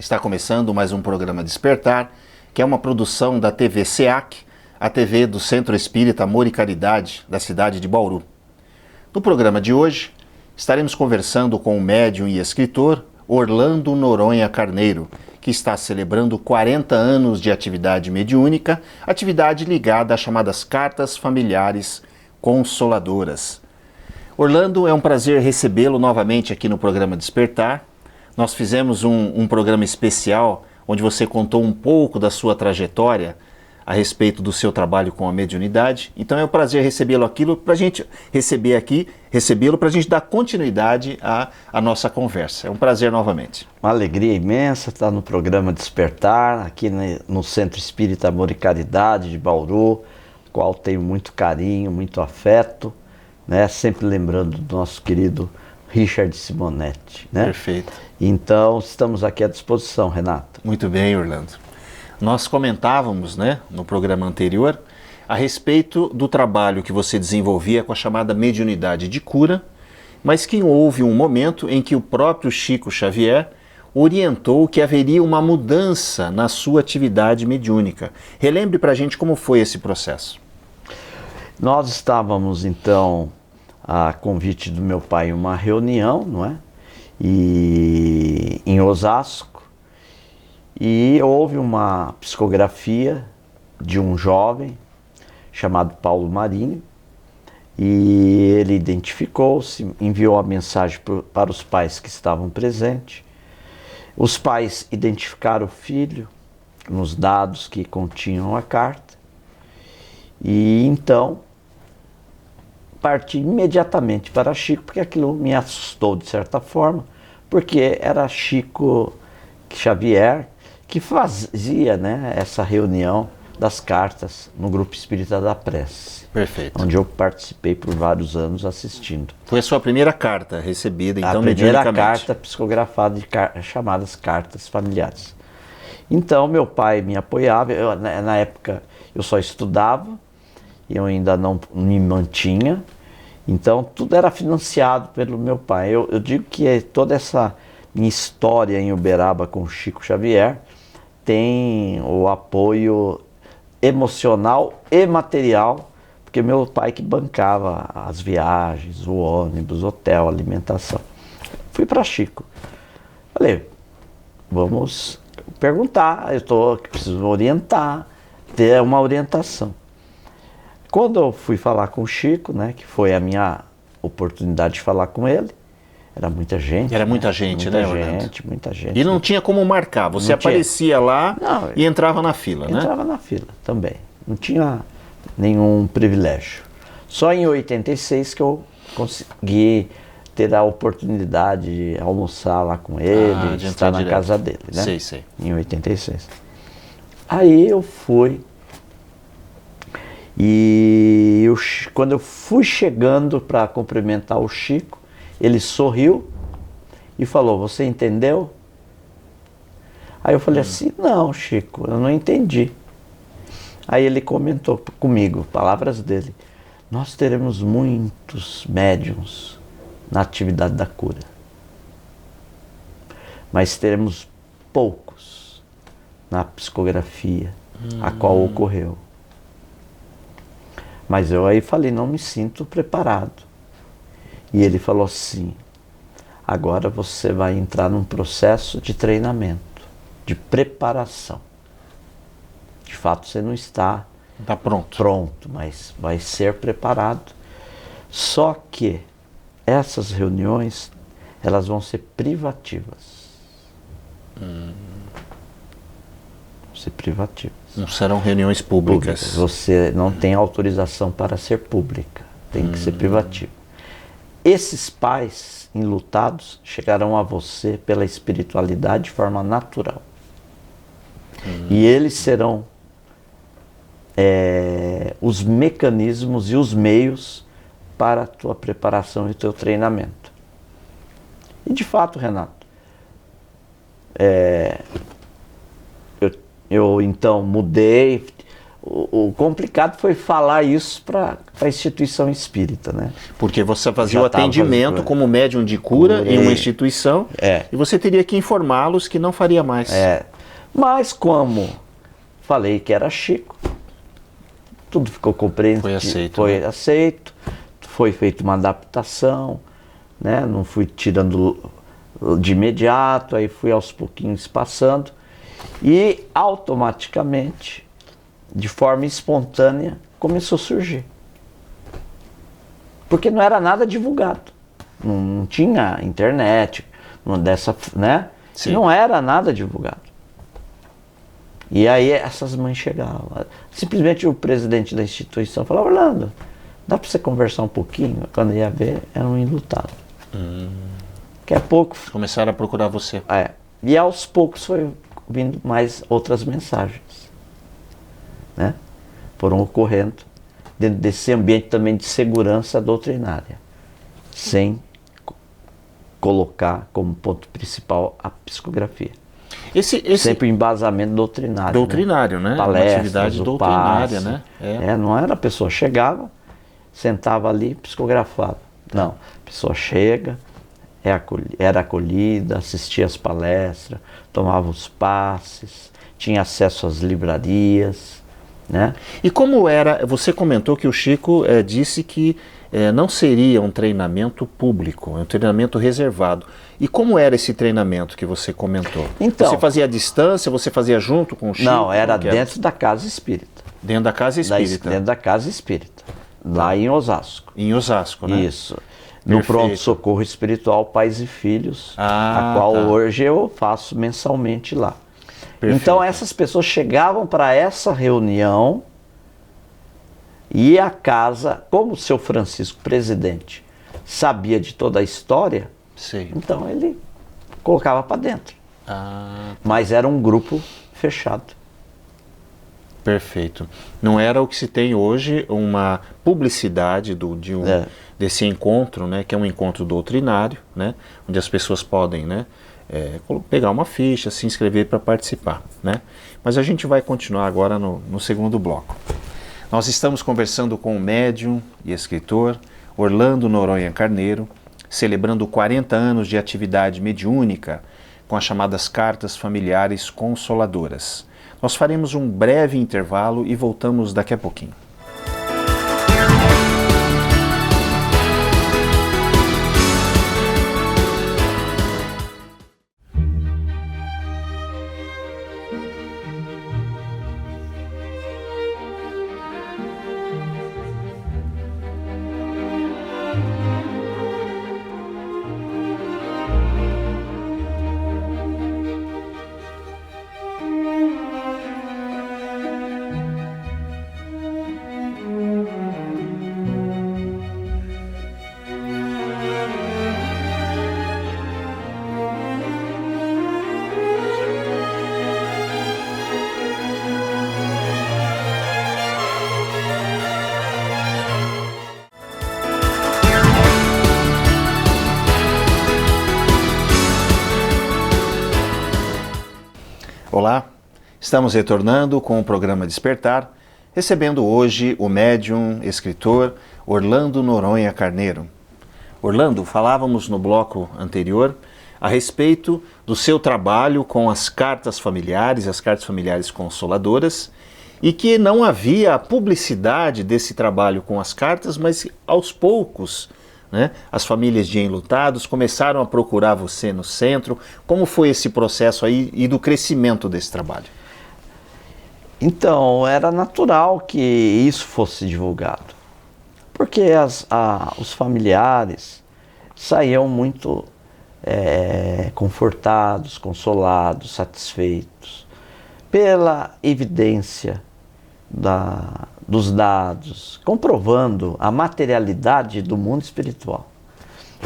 Está começando mais um programa Despertar, que é uma produção da TV SEAC, a TV do Centro Espírita Amor e Caridade, da cidade de Bauru. No programa de hoje, estaremos conversando com o médium e escritor Orlando Noronha Carneiro, que está celebrando 40 anos de atividade mediúnica, atividade ligada às chamadas cartas familiares consoladoras. Orlando, é um prazer recebê-lo novamente aqui no programa Despertar. Nós fizemos um programa especial onde você contou um pouco da sua trajetória a respeito do seu trabalho com a mediunidade. Então é um prazer recebê-lo para a gente recebê-lo para a gente dar continuidade à nossa conversa. É um prazer novamente. Uma alegria imensa estar no programa Despertar, aqui no Centro Espírita Amor e Caridade de Bauru, qual tenho muito carinho, muito afeto, né? Sempre lembrando do nosso querido Richard Simonetti, né? Perfeito. Então, estamos aqui à disposição, Renato. Muito bem, Orlando. Nós comentávamos, né, no programa anterior, a respeito do trabalho que você desenvolvia com a chamada mediunidade de cura, mas que houve um momento em que o próprio Chico Xavier orientou que haveria uma mudança na sua atividade mediúnica. Relembre para a gente como foi esse processo. Nós estávamos, então, a convite do meu pai, em uma reunião, não é? E em Osasco, e houve uma psicografia de um jovem chamado Paulo Marinho, e ele identificou-se, enviou a mensagem para os pais que estavam presentes. Os pais identificaram o filho nos dados que continham a carta, e então parti imediatamente para Chico, porque aquilo me assustou de certa forma, porque era Chico Xavier que fazia, né, essa reunião das cartas no Grupo Espírita da Prece. Perfeito. Onde eu participei por vários anos assistindo. Foi a sua primeira carta recebida, então, a primeira mediunicamente. carta psicografada, chamadas cartas familiares. Então, meu pai me apoiava. Na época, eu só estudava, eu ainda não me mantinha, então tudo era financiado pelo meu pai. Eu digo que toda essa minha história em Uberaba com Chico Xavier tem o apoio emocional e material, porque meu pai que bancava as viagens, o ônibus, hotel, alimentação. Fui para Chico. Falei, vamos perguntar, preciso orientar, ter uma orientação. Quando eu fui falar com o Chico, né, que foi a minha oportunidade de falar com ele, era muita gente. Era muita gente, né, Orlando? Muita gente. E não tinha como marcar, você aparecia lá e entrava na fila, né? Entrava na fila também, não tinha nenhum privilégio. Só em 86 que eu consegui ter a oportunidade de almoçar lá com ele, de estar na casa dele, né? Sei. Em 86. Aí eu fui. E quando eu fui chegando para cumprimentar o Chico, ele sorriu e falou, você entendeu? Aí eu falei assim, não, Chico, eu não entendi. Aí ele comentou comigo, palavras dele, nós teremos muitos médiuns na atividade da cura, mas teremos poucos na psicografia, a qual ocorreu. Mas eu aí falei, não me sinto preparado. E ele falou assim, agora você vai entrar num processo de treinamento, de preparação. De fato você não está pronto, mas vai ser preparado. Só que essas reuniões, elas vão ser privativas. Vão ser privativas. Não serão reuniões públicas. Você não tem autorização para ser pública, tem que ser privativa. Esses pais enlutados chegarão a você pela espiritualidade de forma natural. E eles serão os mecanismos e os meios para a tua preparação e o teu treinamento. E de fato, Renato, eu então mudei, o complicado foi falar isso para a instituição espírita, né? Porque você fazia Já o atendimento fazendo, como médium de cura em uma instituição É. e você teria que informá-los que não faria mais. Mas como falei que era Chico, tudo ficou compreendido. Foi aceito, Foi né? aceito, foi feita uma adaptação, né? Não fui tirando de imediato, aí fui aos pouquinhos passando e automaticamente, de forma espontânea, começou a surgir. Porque não era nada divulgado, não tinha internet, né? Sim. Não era nada divulgado. E aí essas mães chegavam. Simplesmente o presidente da instituição falava: Orlando, dá para você conversar um pouquinho? Quando ia ver, era um enlutado. Daqui a pouco... Começaram a procurar você. E aos poucos foi vindo mais outras mensagens, né? Foram ocorrendo dentro desse ambiente também de segurança doutrinária, sem colocar como ponto principal a psicografia. Sempre embasamento doutrinário. Doutrinário, né? Palestras, uma atividade doutrinária, passe, né? Não era a pessoa chegava, sentava ali, psicografava. Não, a pessoa chega, era acolhida, assistia às palestras, tomava os passes, tinha acesso às livrarias, né? E como era, você comentou que o Chico disse que não seria um treinamento público, um treinamento reservado. E como era esse treinamento que você comentou? Então, você fazia à distância, você fazia junto com o Chico? Não, era dentro da casa espírita. Dentro da casa espírita? Dentro da casa espírita, lá em Osasco. Em Osasco, né? Isso. No pronto-socorro espiritual Pais e Filhos, a qual hoje eu faço mensalmente lá. Perfeito. Então essas pessoas chegavam para essa reunião e a casa, como o seu Francisco, presidente, sabia de toda a história, Sei. então ele colocava para dentro. Mas era um grupo fechado. Perfeito. Não era o que se tem hoje, uma publicidade desse encontro, né, que é um encontro doutrinário, né, onde as pessoas podem, né, pegar uma ficha, se inscrever para participar, né? Mas a gente vai continuar agora no segundo bloco. Nós estamos conversando com o médium e escritor Orlando Noronha Carneiro, celebrando 40 anos de atividade mediúnica com as chamadas cartas familiares consoladoras. Nós faremos um breve intervalo e voltamos daqui a pouquinho. Olá, estamos retornando com o programa Despertar, recebendo hoje o médium, escritor Orlando Noronha Carneiro. Orlando, falávamos no bloco anterior a respeito do seu trabalho com as cartas familiares consoladoras, e que não havia publicidade desse trabalho com as cartas, mas aos poucos, né, as famílias de enlutados começaram a procurar você no centro. Como foi esse processo aí e do crescimento desse trabalho? Então, era natural que isso fosse divulgado, porque os familiares saíam muito confortados, consolados, satisfeitos pela evidência dos dados, comprovando a materialidade do mundo espiritual.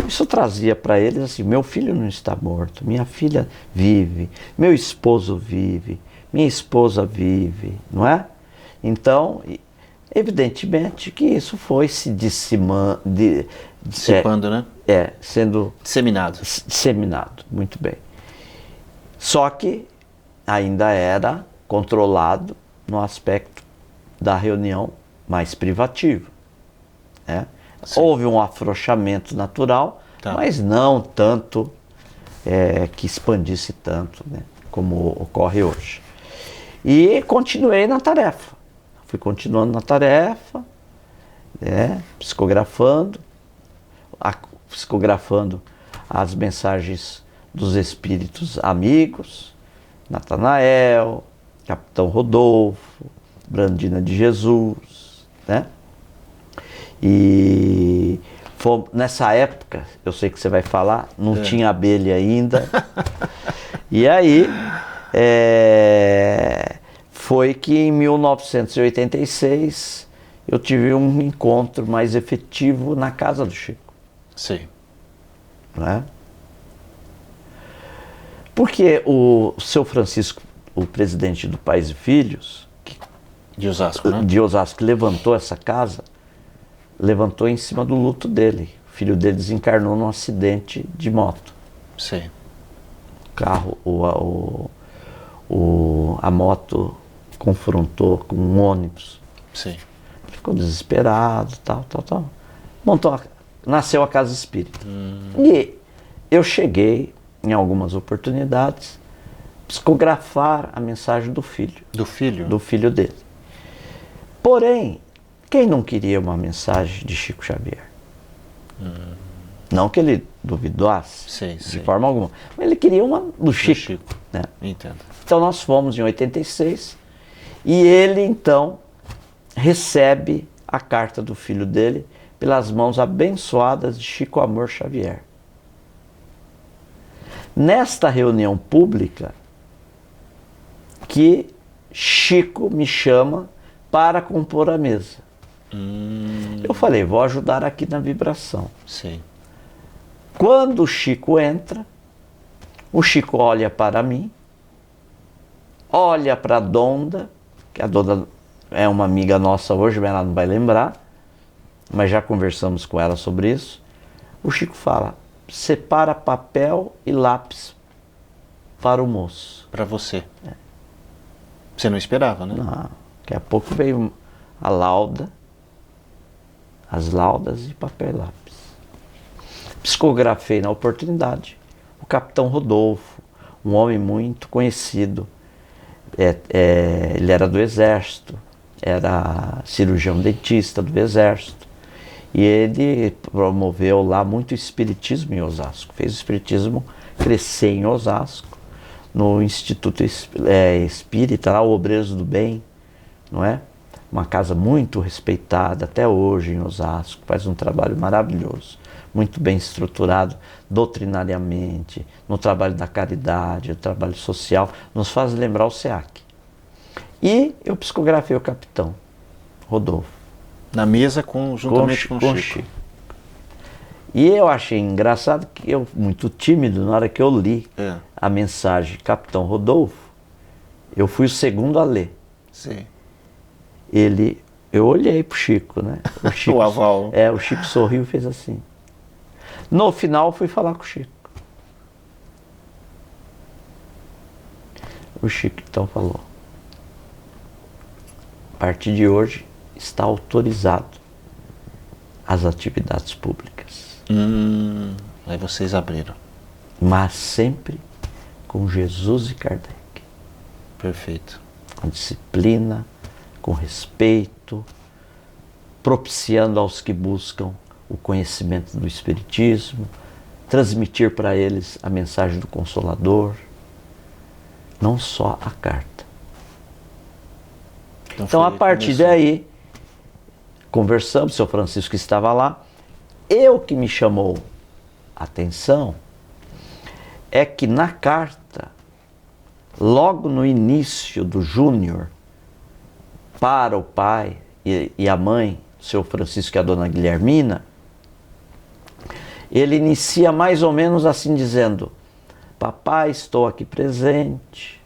Isso trazia para eles assim: meu filho não está morto, minha filha vive, meu esposo vive, minha esposa vive, não é? Então, evidentemente que isso foi se dissipando, né? Sendo disseminado, muito bem. Só que ainda era controlado no aspecto da reunião mais privativa, né? Houve um afrouxamento natural, mas não tanto que expandisse tanto, né, como ocorre hoje. E continuei na tarefa. Fui continuando na tarefa, né, psicografando as mensagens dos espíritos amigos, Natanael, Capitão Rodolfo, Brandina de Jesus, né? E nessa época, eu sei que você vai falar, não tinha abelha ainda. E aí, foi que em 1986 eu tive um encontro mais efetivo na casa do Chico. Sim. Né? Porque o seu Francisco, o presidente do Pais e Filhos, de Osasco, né? De Osasco, que levantou essa casa, levantou em cima do luto dele. O filho dele desencarnou num acidente de moto. Sim. O carro, a moto confrontou com um ônibus. Sim. Ficou desesperado, tal. Nasceu a Casa Espírita. E eu cheguei, em algumas oportunidades, psicografar a mensagem do filho. Do filho? Do filho dele. Porém, quem não queria uma mensagem de Chico Xavier? Não que ele duvidasse de forma alguma, mas ele queria uma do Chico. Né? Entendo. Então nós fomos em 86 e ele então recebe a carta do filho dele pelas mãos abençoadas de Chico Amor Xavier. Nesta reunião pública que Chico me chama para compor a mesa. Eu falei, vou ajudar aqui na vibração. Sim. Quando o Chico entra, o Chico olha para mim, olha para a Donda, que a Donda é uma amiga nossa hoje, mas ela não vai lembrar, mas já conversamos com ela sobre isso. O Chico fala, separa papel e lápis para o moço. Para você. Você não esperava, né? Não, daqui a pouco veio a lauda, as laudas e papel e lápis. Psicografei na oportunidade o Capitão Rodolfo, um homem muito conhecido. Ele era do Exército, era cirurgião dentista do Exército. E ele promoveu lá muito espiritismo em Osasco. Fez o espiritismo crescer em Osasco, no Instituto Espírita, lá o Obreiros do Bem, não é? Uma casa muito respeitada até hoje em Osasco, faz um trabalho maravilhoso, muito bem estruturado doutrinariamente, no trabalho da caridade, no trabalho social, nos faz lembrar o SEAC. E eu psicografei o Capitão Rodolfo. Na mesa juntamente com o Chico. E eu achei engraçado que eu, muito tímido, na hora que eu li a mensagem Capitão Rodolfo, eu fui o segundo a ler. Sim. Eu olhei pro Chico, né? O Chico, o aval. O Chico sorriu e fez assim. No final, fui falar com o Chico. O Chico então falou, a partir de hoje está autorizado as atividades públicas. Aí vocês abriram. Mas sempre com Jesus e Kardec. Perfeito. Com disciplina, com respeito, propiciando aos que buscam o conhecimento do Espiritismo, transmitir para eles a mensagem do Consolador, não só a carta. Então a partir daí, conversamos, o seu Francisco estava lá, que me chamou a atenção é que na carta, logo no início do Júnior, para o pai e a mãe, o seu Francisco e a dona Guilhermina, ele inicia mais ou menos assim dizendo, papai, estou aqui presente,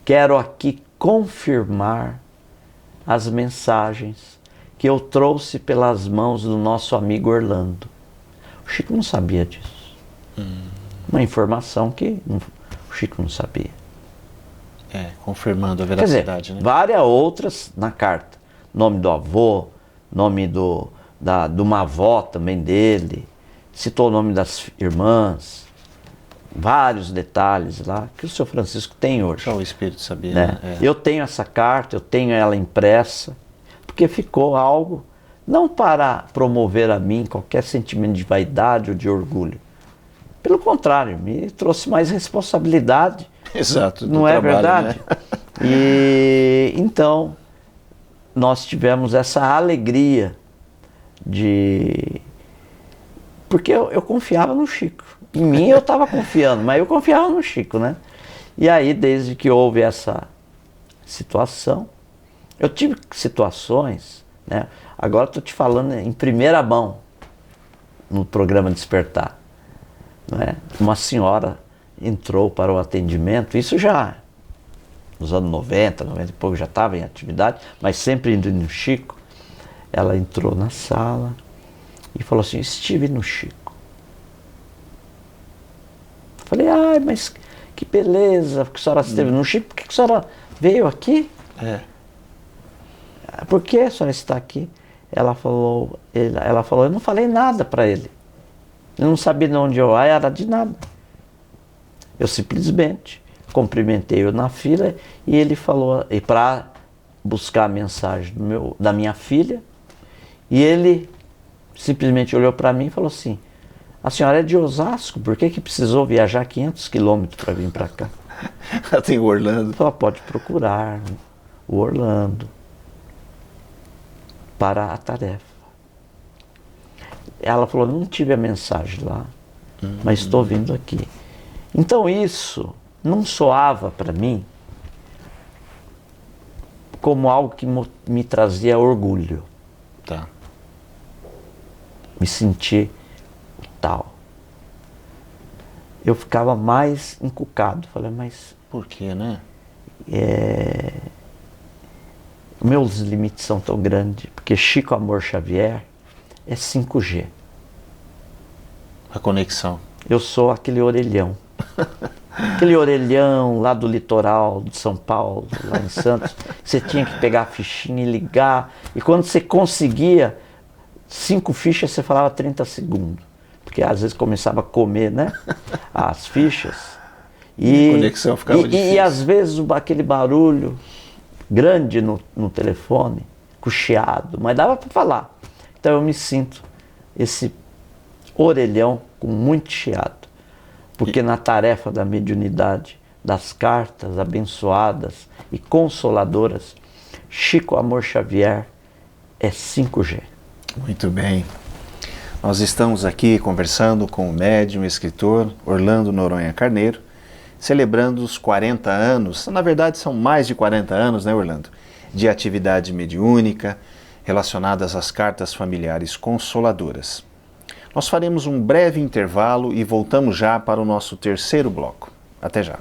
quero aqui confirmar as mensagens que eu trouxe pelas mãos do nosso amigo Orlando. O Chico não sabia disso. Uma informação que o Chico não sabia. confirmando a Quer veracidade, dizer, né? várias outras na carta. Nome do avô, nome de uma avó também dele, citou o nome das irmãs, vários detalhes lá que o seu Francisco tem hoje. Só o espírito sabia, Né? né? Eu tenho essa carta, eu tenho ela impressa, porque ficou algo, não para promover a mim qualquer sentimento de vaidade ou de orgulho. Pelo contrário, me trouxe mais responsabilidade. Exato. do Não é trabalho, verdade? né? E então nós tivemos essa alegria de... Porque eu confiava no Chico. Em mim eu estava confiando, mas eu confiava no Chico, né? E aí, desde que houve essa situação, eu tive situações, né? Agora estou te falando em primeira mão, no programa Despertar. Né? Uma senhora entrou para o atendimento, isso já nos anos 90 e pouco já estava em atividade, mas sempre indo no Chico. Ela entrou na sala e falou assim: estive no Chico. Falei: ai, mas que beleza, porque a senhora esteve no Chico, por que a senhora veio aqui? Por que a senhora está aqui? Ela falou, eu não falei nada para ele. Eu não sabia de onde eu era, de nada. Eu simplesmente cumprimentei-o na fila e ele falou, e para buscar a mensagem da minha filha, e ele simplesmente olhou para mim e falou assim: a senhora é de Osasco, por que precisou viajar 500 quilômetros para vir para cá? Tem o Orlando. Ela pode procurar o Orlando para a tarefa. Ela falou: não tive a mensagem lá, mas estou vindo aqui. Então isso não soava para mim como algo que me trazia orgulho. Tá. Me sentir tal. Eu ficava mais encucado. Falei: mas Por quê, né? meus limites são tão grandes, porque Chico Amor Xavier é 5G. A conexão. Eu sou aquele orelhão. Aquele orelhão lá do litoral de São Paulo, lá em Santos. Você tinha que pegar a fichinha e ligar. E quando você conseguia 5 fichas, você falava 30 segundos. Porque às vezes começava a comer, né? As fichas. E a conexão ficava difícil. E às vezes aquele barulho grande no telefone, com chiado, mas dava para falar. Então eu me sinto esse orelhão com muito chiado. Porque na tarefa da mediunidade, das cartas abençoadas e consoladoras, Chico Amor Xavier é 5G. Muito bem. Nós estamos aqui conversando com o médium e escritor Orlando Noronha Carneiro, celebrando os 40 anos, na verdade são mais de 40 anos, né, Orlando, de atividade mediúnica relacionadas às cartas familiares consoladoras. Nós faremos um breve intervalo e voltamos já para o nosso terceiro bloco. Até já.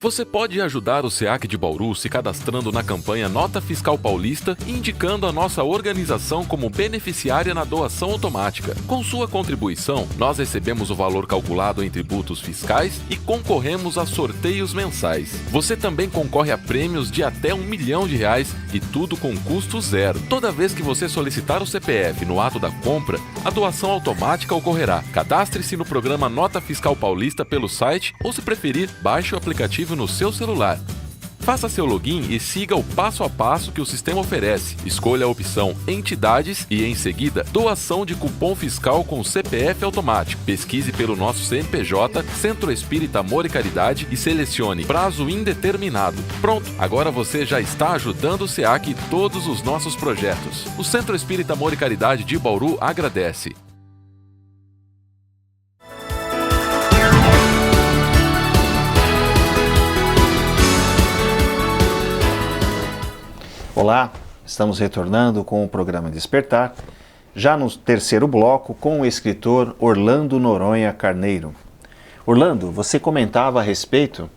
Você pode ajudar o SEAC de Bauru se cadastrando na campanha Nota Fiscal Paulista e indicando a nossa organização como beneficiária na doação automática. Com sua contribuição, nós recebemos o valor calculado em tributos fiscais e concorremos a sorteios mensais. Você também concorre a prêmios de até R$1 milhão e tudo com custo zero. Toda vez que você solicitar o CPF no ato da compra, a doação automática ocorrerá. Cadastre-se no programa Nota Fiscal Paulista pelo site ou, se preferir, baixe o aplicativo no seu celular. Faça seu login e siga o passo a passo que o sistema oferece. Escolha a opção Entidades e, em seguida, Doação de cupom fiscal com CPF automático. Pesquise pelo nosso CNPJ, Centro Espírita Amor e Caridade, e selecione Prazo Indeterminado. Pronto, agora você já está ajudando o SEAC e todos os nossos projetos. O Centro Espírita Amor e Caridade de Bauru agradece. Olá, estamos retornando com o programa Despertar, já no terceiro bloco com o escritor Orlando Noronha Carneiro. Orlando, você comentava a respeito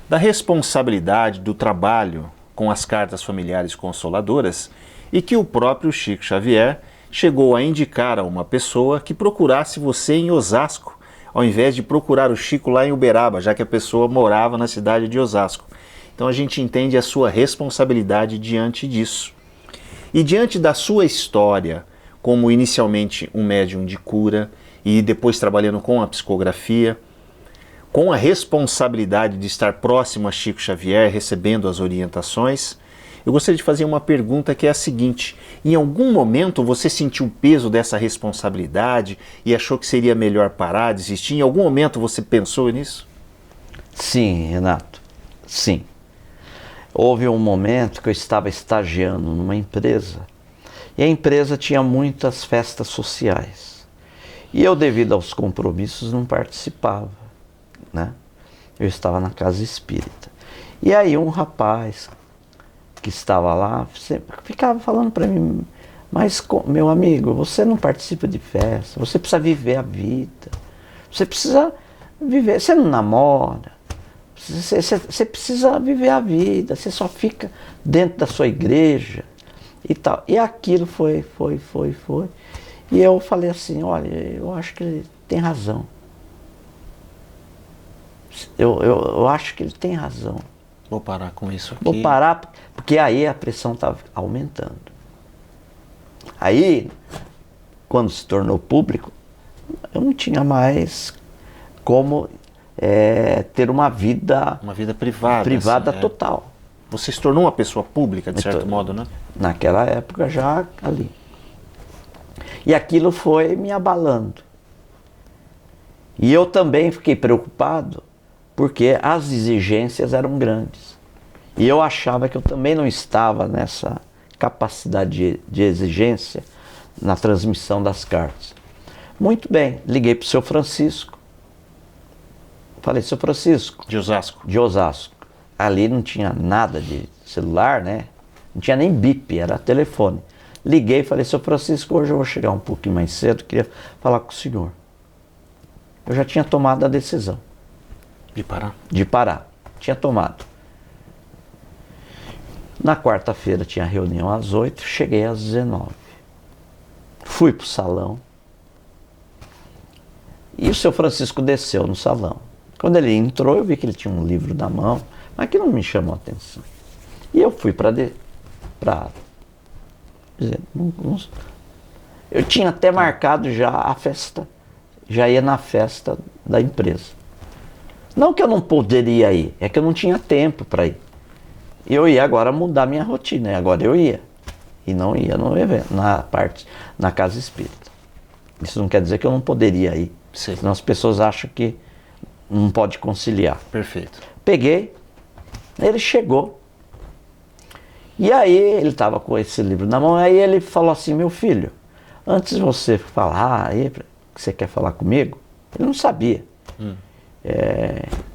da responsabilidade do trabalho com as cartas familiares consoladoras e que o próprio Chico Xavier chegou a indicar a uma pessoa que procurasse você em Osasco, ao invés de procurar o Chico lá em Uberaba, já que a pessoa morava na cidade de Osasco. Então a gente entende a sua responsabilidade diante disso. E diante da sua história, como inicialmente um médium de cura e depois trabalhando com a psicografia, com a responsabilidade de estar próximo a Chico Xavier, recebendo as orientações, eu gostaria de fazer uma pergunta que é a seguinte: em algum momento você sentiu o peso dessa responsabilidade e achou que seria melhor parar, desistir? Em algum momento você pensou nisso? Sim, Renato, sim. Houve um momento que eu estava estagiando numa empresa e a empresa tinha muitas festas sociais. E eu, devido aos compromissos, não participava, né? Eu estava na casa espírita. E aí um rapaz que estava lá sempre ficava falando para mim: mas meu amigo, você não participa de festa, você precisa viver a vida, você precisa viver, você não namora, você precisa viver a vida, você só fica dentro da sua igreja e tal. E aquilo foi. E eu falei assim: olha, eu acho que ele tem razão. Eu acho que ele tem razão. Vou parar com isso aqui. Vou parar, porque aí a pressão estava aumentando. Aí, quando se tornou público, eu não tinha mais como ter uma vida privada assim, total. Você se tornou uma pessoa pública, de certo modo, né? Naquela época já ali. E aquilo foi me abalando. E eu também fiquei preocupado, porque as exigências eram grandes. E eu achava que eu também não estava nessa capacidade de exigência na transmissão das cartas. Muito bem, liguei para o seu Francisco. Falei: seu Francisco. De Osasco. De Osasco. Ali não tinha nada de celular, né? Não tinha nem bip, era telefone. Liguei e falei: seu Francisco, hoje eu vou chegar um pouquinho mais cedo, queria falar com o senhor. Eu já tinha tomado a decisão. De parar? De parar. Tinha tomado. Na quarta-feira tinha reunião às 8, cheguei às 19. Fui pro salão. E o seu Francisco desceu no salão. Quando ele entrou, eu vi que ele tinha um livro na mão, mas que não me chamou a atenção. E eu fui para dizer, eu tinha até marcado já a festa. Já ia na festa da empresa. Não que eu não poderia ir, é que eu não tinha tempo para ir. Eu ia agora mudar minha rotina, e agora eu ia. E não ia no evento, na casa espírita. Isso não quer dizer que eu não poderia ir. Sim. Senão as pessoas acham que não pode conciliar. Perfeito. Peguei, ele chegou. E aí ele estava com esse livro na mão, aí ele falou assim: meu filho, antes de você falar aí, que você quer falar comigo, ele não sabia.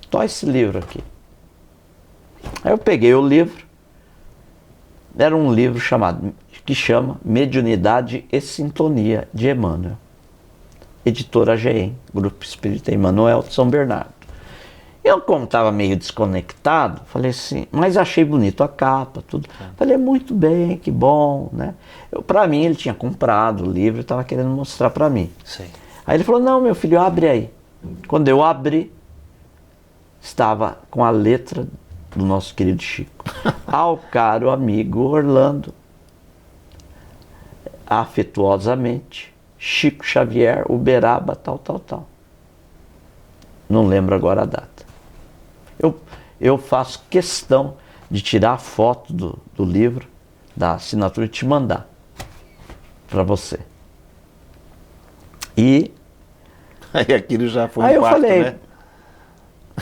Tó esse livro aqui. Aí eu peguei o livro, era um livro que chama Mediunidade e Sintonia, de Emmanuel. Editora AGEM, Grupo Espírita Emmanuel de São Bernardo. Eu, como estava meio desconectado, falei assim, mas achei bonito a capa, tudo. Falei: muito bem, que bom, né? Para mim, ele tinha comprado o livro e estava querendo mostrar para mim. Sim. Aí ele falou: não, meu filho, abre aí. Quando eu abri, estava com a letra do nosso querido Chico. Ao caro amigo Orlando, afetuosamente, Chico Xavier, Uberaba, tal. Não lembro agora a data. Eu faço questão de tirar a foto do livro, da assinatura, e te mandar para você. E aí aquilo já foi aí um impacto, eu falei, né?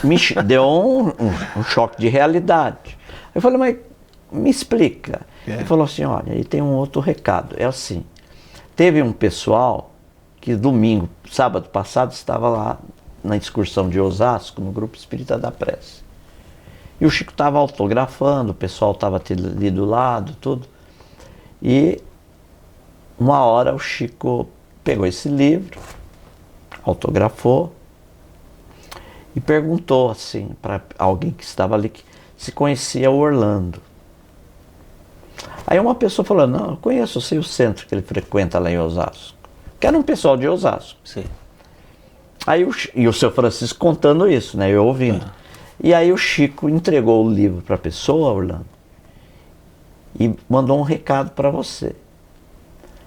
Me deu um choque de realidade. Eu falei: mas me explica. Ele falou assim: olha, aí tem um outro recado. É assim, teve um pessoal que sábado passado, estava lá na excursão de Osasco, no Grupo Espírita da Prece. E o Chico estava autografando, o pessoal estava ali do lado, tudo. E uma hora o Chico pegou esse livro, autografou e perguntou assim para alguém que estava ali se conhecia o Orlando. Aí uma pessoa falou, não, eu conheço, eu sei o centro que ele frequenta lá em Osasco. Que era um pessoal de Osasco. Sim. Aí e o seu Francisco contando isso, né? Eu ouvindo. E aí o Chico entregou o livro para a pessoa, Orlando, e mandou um recado para você,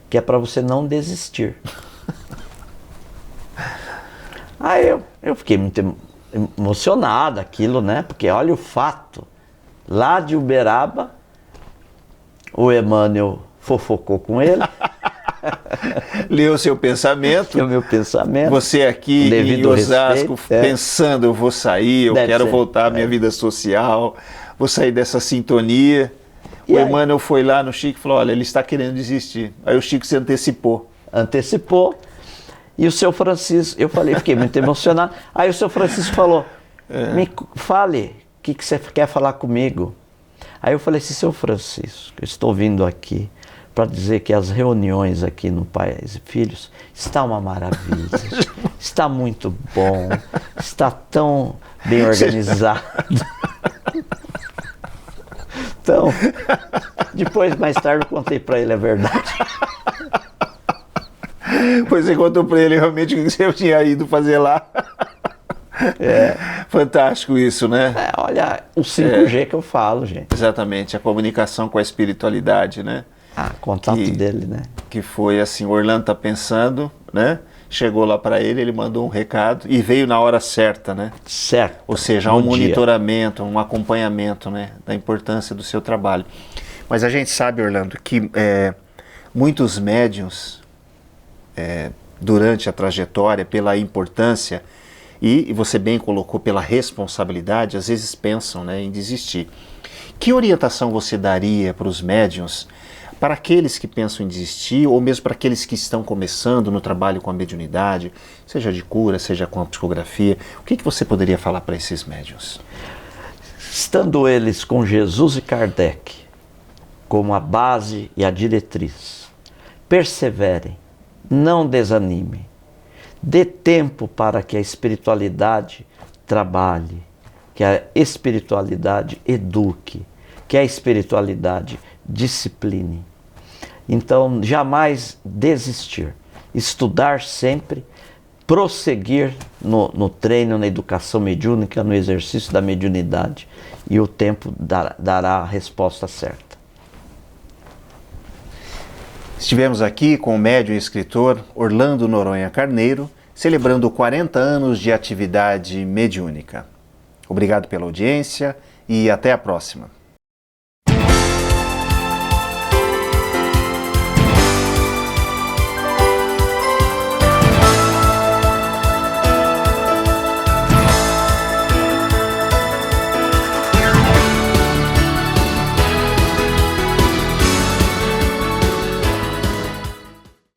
que é para você não desistir. Aí eu fiquei muito emocionado aquilo, né? Porque olha o fato, lá de Uberaba, o Emmanuel fofocou com ele. Leu o seu pensamento. O meu pensamento. Você aqui em Osasco pensando, eu vou sair, eu quero voltar à minha vida social, vou sair dessa sintonia. O Emmanuel foi lá no Chico e falou, olha, ele está querendo desistir. Aí o Chico se antecipou. E o seu Francisco, eu falei, fiquei muito emocionado. Aí o seu Francisco falou, me fale, o que você quer falar comigo? Aí eu falei assim, seu Francisco, eu estou vindo aqui para dizer que as reuniões aqui no Pais e Filhos está uma maravilha, está muito bom, está tão bem organizado. Então, depois, mais tarde, eu contei para ele a verdade. Pois você contou para ele realmente o que você tinha ido fazer lá. Fantástico isso, né? Olha, o 5G que eu falo, gente. Exatamente, a comunicação com a espiritualidade, né? Contato dele, né? Que foi assim, o Orlando tá pensando, né? Chegou lá para ele mandou um recado e veio na hora certa, né? Certo. Ou seja, há um monitoramento, um acompanhamento, né? Da importância do seu trabalho. Mas a gente sabe, Orlando, que muitos médiuns, durante a trajetória, pela importância, e você bem colocou, pela responsabilidade, às vezes pensam, né, em desistir. Que orientação você daria para os médiuns, para aqueles que pensam em desistir, ou mesmo para aqueles que estão começando no trabalho com a mediunidade, seja de cura, seja com a psicografia? O que você poderia falar para esses médiuns? Estando eles com Jesus e Kardec como a base e a diretriz, perseverem, não desanimem, dê tempo para que a espiritualidade trabalhe, que a espiritualidade eduque, que a espiritualidade discipline. Então, jamais desistir, estudar sempre, prosseguir no treino, na educação mediúnica, no exercício da mediunidade, e o tempo dará a resposta certa. Estivemos aqui com o médium e escritor Orlando Noronha Carneiro, celebrando 40 anos de atividade mediúnica. Obrigado pela audiência e até a próxima.